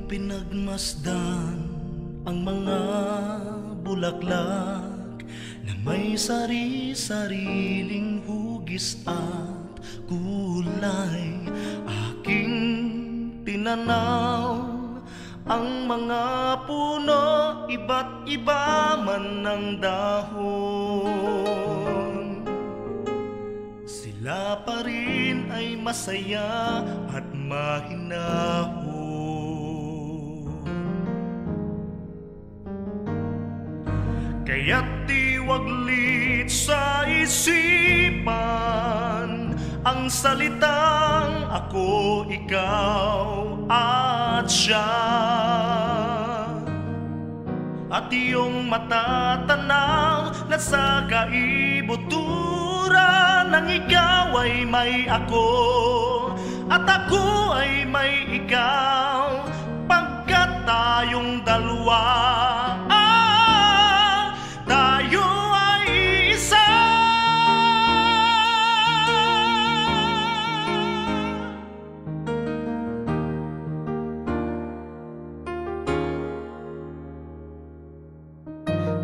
pinagmasdan ang mga bulaklak na may sari-sariling hugis at kulay. Aking tinanaw ang mga puno, iba't iba man ng dahon. Sila pa rin ay masaya at mahinahon. Kaya't di waglit sa isipan ang salitang ako, ikaw at siya, at iyong matatanaw na sa kaibuturan ng ikaw ay may ako at ako ay may ikaw, pagkat tayong dalawa tayo ay isa.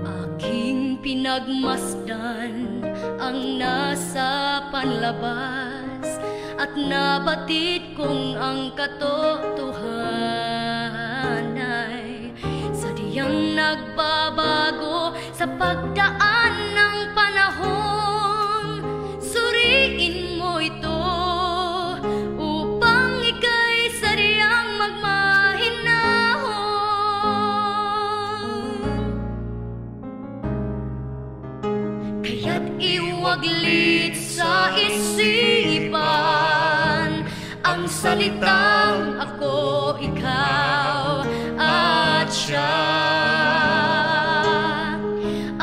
Aking pinagmasdan ang nasa panlabas at nabatid kong ang katotohanan ay sadyang nagbabago sa pagdaan ng panahon. Suriin mo ito upang ika'y sadyang magmahinahon. Kaya't iwaglit sa isipan ang salitang ako, ikaw at siya,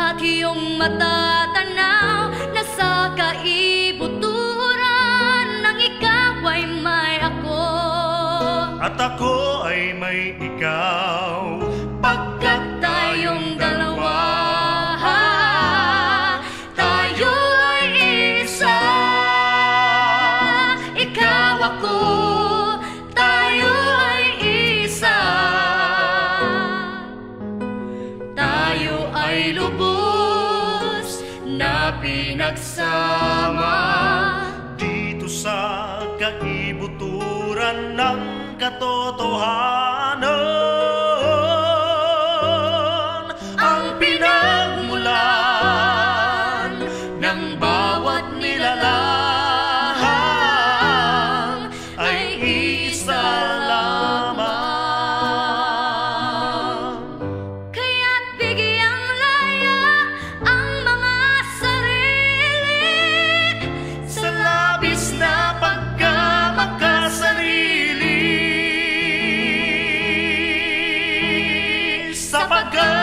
at iyong matatanaw na sa kaibuturan ng ikaw ay may ako At ako ay may ikaw, pagkat tayong dalawa, tayo ay isa. Ikaw ako, tayo ay isa. Tayo ay lubos na pinagsama dito sa kaibuturan ng katotohanan. Ang pinagmulan ng bawat nilalang ay isa lamang. Kaya't bigyang laya ang mga sarili Sa labis na pagkamakasarili, sapagkat